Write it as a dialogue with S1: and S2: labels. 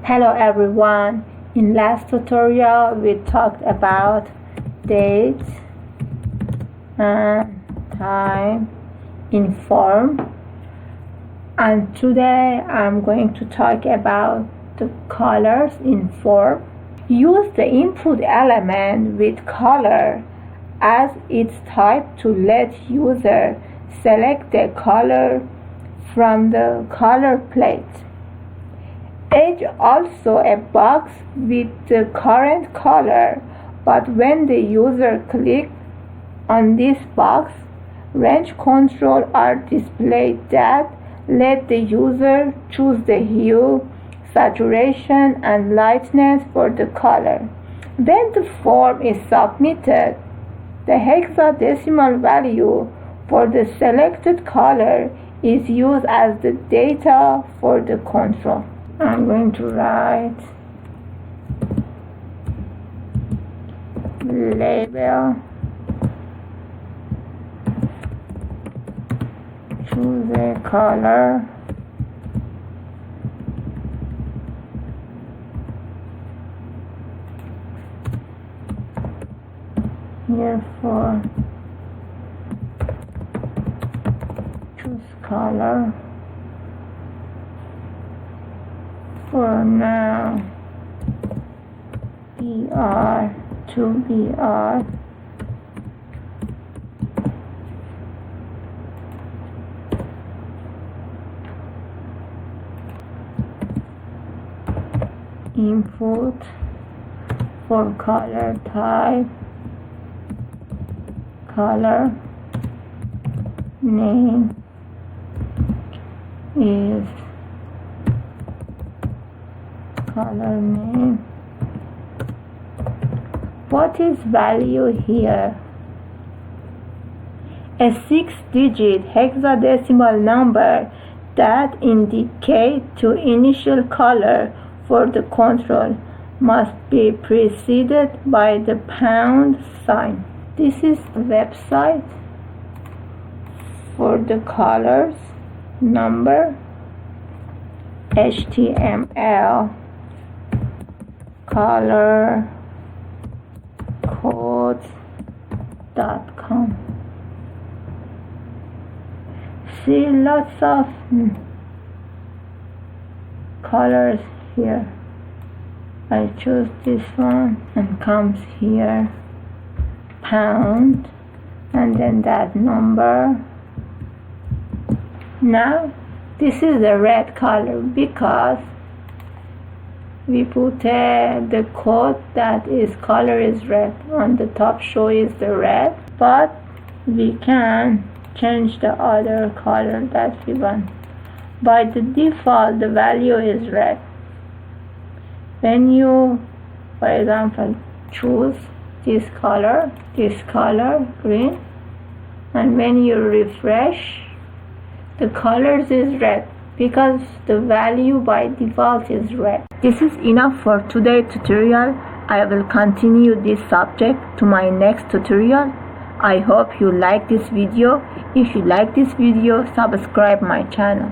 S1: Hello everyone. In last tutorial we talked about date and time in form, and today I'm going to talk about the colors in form. Use the input element with color as its type to let user select the color from the color plate. Edge also a box with the current color, but when the user clicks on this box, range controls are displayed that let the user choose the hue, saturation, and lightness for the color. When the form is submitted, the hexadecimal value for the selected color is used as the data for the control. I'm going to write label, choose a color, here for choose color. For now, BR to BR. Input for color type, color name is color name. What is value here? A 6-digit hexadecimal number that indicates to initial color for the control must be preceded by the pound sign. This is the website for the colors, number, HTML, color codes.com. See lots of colors here. I choose this one and comes here, pound, and then that number. Now this is the red color because we put the code that is color is red on the top, show is the red, but we can change the other color that we want. By the default the value is red. When you, for example, choose this color green, and when you refresh, the colors is red because the value by default is red. This is enough for today's tutorial. I will continue this subject to my next tutorial. I hope you like this video. If you like this video, subscribe my channel.